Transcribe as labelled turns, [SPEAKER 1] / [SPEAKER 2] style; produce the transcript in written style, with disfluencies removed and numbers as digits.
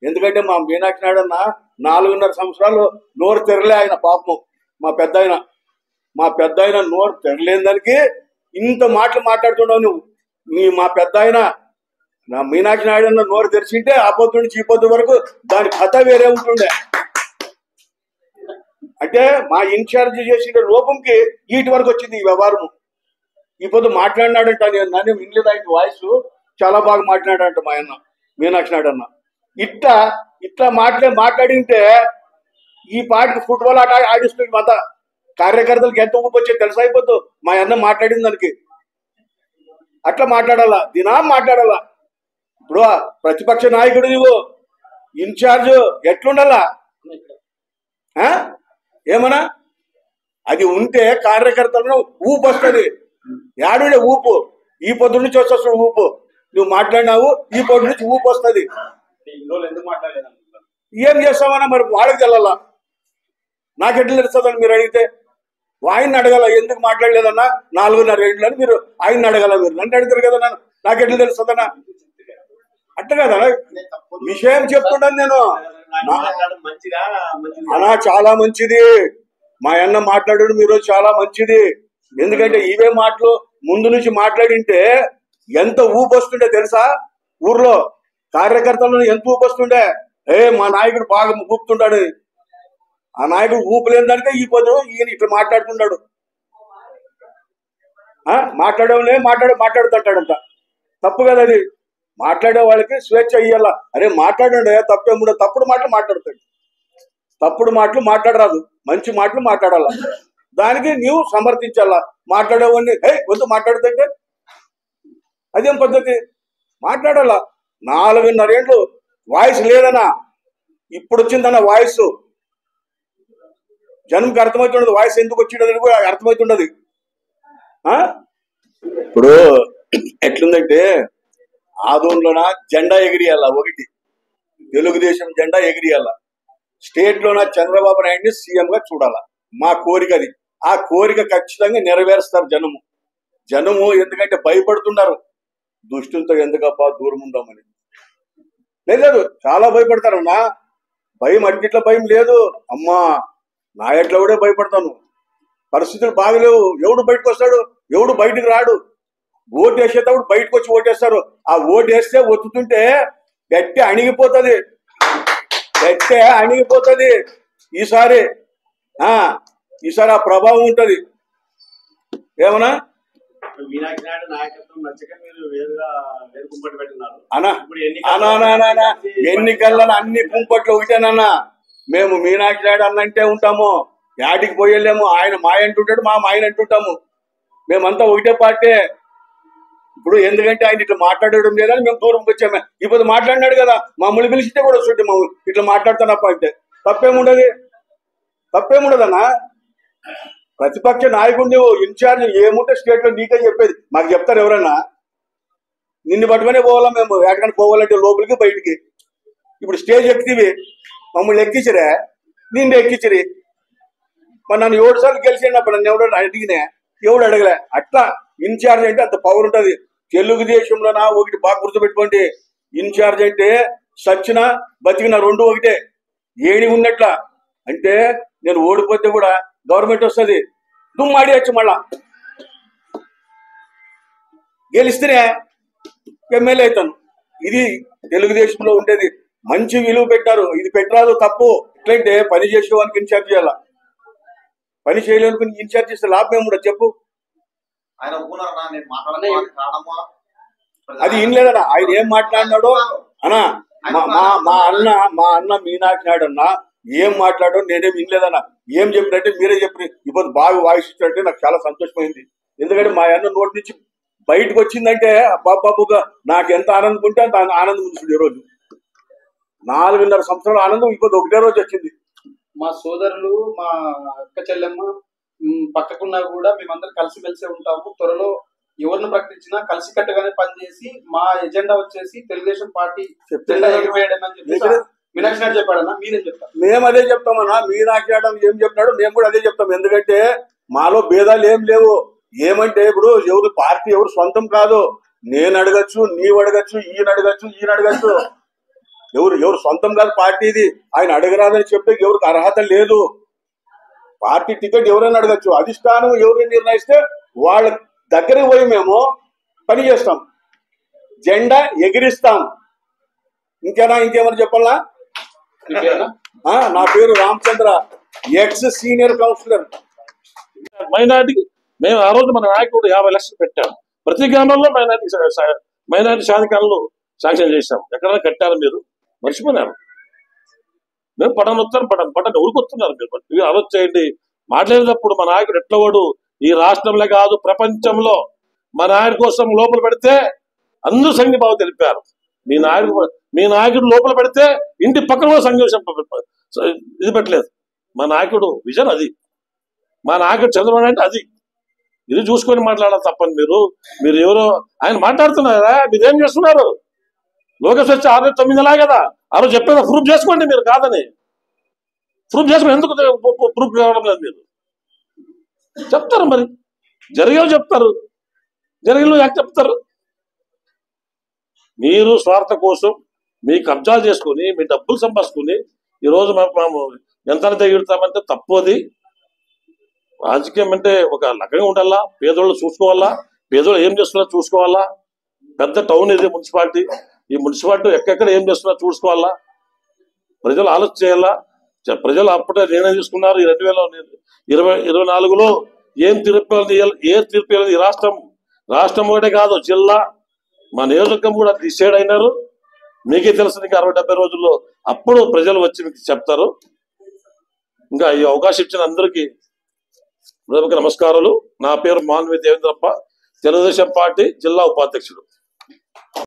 [SPEAKER 1] ఎందుకంటే మా మీనాక్షి నాయుడు అన్న 4.5 సంవత్సరాలు నోరు తెరలే ఆయన పాపం. మా పెద్ద ఆయన నోరు తెరలేని దానికి ఇంత మాటలు మాట్లాడుతున్నావు నువ్వు. మా పెద్ద ఆయన నా మీనాక్షి నాయుడు అన్న నోరు తెరిచింటే ఆ పొద్దు నుంచి ఈ పొద్దు వరకు దాని కథ వేరే ఉంటుండే. అంటే మా ఇన్ఛార్జ్ చేసిన లోపంకి వీటి వరకు వచ్చింది ఈ వ్యవహారం. ఈ పొద్దు మాట్లాడినాడంట, నేను నన్ను వినలేదు. ఆయన వాయిస్ చాలా బాగా మాట్లాడాడంట మా అన్న మీనాక్షి నాయుడు అన్న. ఇట్లా మాట్లాడింటే ఈ పాటికి ఫుట్బాల్ ఆట ఆడిస్తుంది. మత కార్యకర్తలకు ఎంత ఊపి వచ్చేది తెలుసా అయిపోతూ మా అన్న మాట్లాడింది దానికి. అట్లా మాట్లాడాలా, మాట్లాడాలా. ఇప్పుడు ప్రతిపక్ష నాయకుడు నువ్వు ఇన్ఛార్జ్ ఎట్లుండాలా? ఏమన్నా అది ఉంటే కార్యకర్తలను ఊపు వస్తుంది. యాడుండే ఊపు ఈ పొద్దు నుంచి వస్తుంది ఊపు. నువ్వు మాట్లాడినావు, ఈ పొద్దు నుంచి ఊపు వస్తుంది. ఏం చేస్తామన్నా మరి వాళ్ళకి తెల్లాలా, నాకెట్లు తెలుస్తుందని మీరు అడిగితే ఆయన్ని అడగాల. ఎందుకు మాట్లాడలేదన్నా 4.5 ఏళ్ళు అని మీరు ఆయన్ని అడగాల. మీరు నన్ను అడుగుతారు కదా, నాకెట్లు తెలుస్తుందన్నా? అట్ట కదా విషయం చెప్తున్నాను నేను. అన్నా చాలా మంచిది మా అన్న మాట్లాడాడు మీరు, చాలా మంచిది. ఎందుకంటే ఇవే మాటలు ముందు నుంచి మాట్లాడింటే ఎంత ఊపు వస్తుండే తెలుసా? ఊర్లో కార్యకర్తలను ఎంత ఊపు వస్తుండే. మా నాయకుడు బాగా ఊపుతుంటాడు. ఆ నాయకుడు ఊపు లేని దానికే ఈ పొద్దు ఈయన ఇట్లా మాట్లాడుతున్నాడు. మాట్లాడేవాళ్ళే మాట్లాడుతుంటాడంట. తప్పు కదా అది. మాట్లాడే వాళ్ళకి స్వేచ్ఛ ఇయ్యాల. అరే మాట్లాడండి, తప్పేముండో. తప్పుడు మాటలు మాట్లాడతాడు. తప్పుడు మాటలు మాట్లాడరాదు, మంచి మాటలు మాట్లాడాల. దానికి నీవు సమర్థించాలా. మాట్లాడేవాడిని వద్దు మాట్లాడుతుంటే అదేం పద్ధతి? మాట్లాడాలా. 4.5 ఏళ్ళు వాయిస్ లేదన్నా, ఇప్పుడు వచ్చిందన్న వాయిస్. జనంకి అర్థమవుతుండదు వాయిస్ ఎందుకు వచ్చిండదు కూడా అర్థమవుతుండదు. ఇప్పుడు ఎట్లుందంటే ఆదోన్లోన జెండా ఎగిరియాల, ఒకటి తెలుగుదేశం జెండా ఎగిరియాల. స్టేట్ లోన చంద్రబాబు నాయుడిని సీఎం గా చూడాల. మా కోరిక అది. ఆ కోరిక ఖచ్చితంగా నెరవేరుస్తారు జనము. ఎందుకంటే భయపడుతున్నారు. దుష్టులతో ఎందుకప్పా దూరం ఉందామని. లేదు, చాలా భయపడతారన్నా. భయం అట్టిట్ల భయం లేదు అమ్మా. నా ఎట్లా కూడా భయపడతాను. పరిస్థితులు బాగలేవు. ఎవడు బయటకు వస్తాడు, ఎవడు బయటకు రాడు. ఓటు వేసేటప్పుడు బయటకు వచ్చి ఓటేస్తారు. ఆ ఓటు వేస్తే ఒత్తుతుంటే గట్టి అణిగిపోతుంది. ఈసారి ఆ ప్రభావం ఉంటది. ఏమన్నా
[SPEAKER 2] మీనాక్షి నాయుడు నాయకత్వం నచ్చక మీరు వేరు కుంపటి పెట్టినారు
[SPEAKER 1] అన్నా. ఎన్నికల్లో అన్ని కుంపట్లు ఒకటేనన్నా. మేము మీనాక్షి నాయుడు అన్నంటే ఉంటాము, యాటికి పోయలేము. ఆయన మాయ అంటుంటాడు, మా మాయన అంటుంటాము. మేమంతా ఒకటే పార్టీ. ఇప్పుడు ఎందుకంటే ఆయన ఇట్లా మాట్లాడడం లేదని మేము దూరంకి వచ్చాము. ఇప్పుడు మాట్లాడినాడు కదా, మమ్మల్ని పిలిచితే కూడా వస్తుంటే ఇట్లా మాట్లాడుతానప్ప అంటే తప్పేముండదన్నా. ప్రతిపక్ష నాయకుడిని ఇన్ఛార్జ్ ఏముంటే స్టేట్ లో నీకే చెప్పేది. మాకు చెప్తారు ఎవరన్నా? నిన్ను పట్టుకునే పోవాలా మేము. ఎక్కడికైనా పోవాలంటే లోపలికి బయటికి. ఇప్పుడు స్టేజ్ ఎక్కితివి, మమ్మల్ని ఎక్కించరే, నిన్ను ఎక్కించరి. మరి నన్ను 7 సార్లు గెలిచినప్పుడు నన్ను ఎవడు అడిగినా, ఎవడు అడగలే. అట్లా ఇన్ఛార్జ్ అంటే అంత పవర్ ఉంటుంది. తెలుగుదేశంలోనా ఒకటి బాగా గుర్తుపెట్టుకోండి. ఇన్ఛార్జ్ అంటే సచ్చిన బతికిన రెండు ఒకటే. ఏడి ఉన్నట్ల. అంటే నేను ఓడిపోతే కూడా గవర్నమెంట్ వస్తుంది, దుమ్మాడియచ్చు. మళ్ళా గెలిస్తేనే ఎమ్మెల్యే అవుతాను. ఇది తెలుగుదేశంలో ఉండేది. మంచి విలువ పెట్టారు. ఇది పెట్టరాదు, తప్పు. ఎట్లంటే పని చేసేవానికి ఇన్ఛార్జ్ చేయాల. పని చేయలేనుకుని ఇన్ఛార్జ్ చేస్తే లాభం ఏముండదు చెప్పు. అది ఏం లేదన్నా. ఆయన ఏం మాట్లాడినాడో అన్నా. మా అన్న మీనాక్షి నాయుడు అన్న ఏం మాట్లాడో నేనేం వినలేదన్నా. ఏం చెప్పినట్టే మీరే చెప్పి ఇప్పుడు బాగా వాయిస్ ఇచ్చినట్టే నాకు చాలా సంతోషమైంది. ఎందుకంటే మా అన్న నోటి నుంచి బయటకు వచ్చిందంటే బాబుగా నాకు ఎంత ఆనందం ఉంటే అంత ఆనందం ఉంది. ఈరోజు 4.5 సంవత్సరాల ఆనందం ఇప్పుడు ఒకటే రోజు వచ్చింది.
[SPEAKER 3] మా సోదరులు, మా అక్క చెల్లెమ్మ పక్కకున్నా కూడా మేమందరం కలిసిమెలిసే ఉంటాము. త్వరలో ఎవరిని ప్రకటించినా కలిసికట్టుగానే పనిచేసి మా ఎజెండా వచ్చేసి తెలుగుదేశం పార్టీ జెండా ఎగిరివేయడం అని చెప్పి మీనాక్షి నాయుడు చెప్పాడన్నా. మీరేం చెప్తారు?
[SPEAKER 1] మేము అదే చెప్తామన్నా. మీనాక్షి నాయుడు ఏం చెప్పినాడు మేము కూడా అదే చెప్తాం. ఎందుకంటే మాలో భేదాలు ఏం లేవు. ఏమంటే ఇప్పుడు ఎవరు పార్టీ ఎవరు సొంతం కాదు. నేను అడగచ్చు, నీవు అడగచ్చు, ఈయన అడగచ్చు. ఎవరు సొంతం కాదు పార్టీది. ఆయన అడగరాదని చెప్తే ఎవరికి అర్హత లేదు. పార్టీ టికెట్ ఎవరైనా అడగచ్చు. అధిష్టానం ఎవరైనా నిర్ణయిస్తే వాళ్ళ దగ్గరికి పోయి మేము పని చేస్తాం, జెండా ఎగిరిస్తాం. ఇంకేమని చెప్పాలా? నా పేరు రామచంద్ర, ఎక్స్ సీనియర్ కౌన్సిలర్.
[SPEAKER 4] మైనార్టీకి మేము ఆ రోజు మన నాయకుడు 50 లక్షలు పెట్టాం. ప్రతి గ్రామంలో మైనార్టీ శాంతికాలను శాంక్షన్ చేశాం. ఎక్కడైనా కట్టారు మీరు? మర్చిపోయినారు. మేము పట్టణ ఊరుకొస్తున్నారు మీరు ఆలోచన చేయండి. మాట్లాడేటప్పుడు మా నాయకుడు ఎట్లవాడు ఈ రాష్ట్రంలో కాదు ప్రపంచంలో మా నాయకుడి కోసం లోపల పెడితే అందరూ సంఘీభావం తెలిపారు. మీ నాయకుడు లోపల పెడితే ఇంటి పక్కన సంఘర్షం ఇది పెట్టలేదు. మా నాయకుడు విజన్ అది. మా నాయకుడు చంద్రబాబు అంటే అది. ఇది చూసుకొని మాట్లాడాలి తప్పని మీరు ఎవరో ఆయన మాట్లాడుతున్నారా? మీరేం చేస్తున్నారు? లోకేష్ వచ్చి 6-9 నెలలా కదా, ఆ రోజు చెప్పేదా ప్రూఫ్ చేసుకోండి. మీరు కాదని ప్రూఫ్ చేసుకుని ఎందుకు ప్రూఫ్ కావడం లేదు? మీరు చెప్తారు, మరి జరిగేవి చెప్తారు, జరిగిన యాక్ చెప్తారు. మీరు స్వార్థ కోసం మీ కబ్జాలు చేసుకుని మీ డబ్బులు సంపాదించుకుని ఈరోజు మేము ఎంత తెగిడతామంటే తప్పు. అది రాజకీయం అంటే ఒక లగ్నంగా ఉండాలా. పేదోళ్ళు చూసుకోవాలా, పేదోళ్ళు ఏం చేస్తున్నారో చూసుకోవాలా. పెద్ద టౌన్ ఇది మున్సిపాలిటీ. ఈ మున్సిపాలిటీ ఎక్కడెక్కడ ఏం చేస్తున్నారో చూసుకోవాలా. ప్రజలు ఆలోచన చేయాలా. ప్రజలు అప్పుడే నిర్ణయం తీసుకున్నారు. 2024లో ఏం తీర్పు ఈ రాష్ట్రం ఒకటే కాదు, జిల్లా మా నియోజకవర్గం కూడా డిసైడ్ అయినారు. మీకే తెలుసు, ఇంకా 60-70 రోజుల్లో అప్పుడు ప్రజలు వచ్చి మీకు చెప్తారు. ఇంకా ఈ అవకాశం ఇచ్చిన అందరికీ నమస్కారాలు. నా పేరు మాన్వి దేవేంద్రప్ప, తెలుగుదేశం పార్టీ జిల్లా ఉపాధ్యక్షుడు.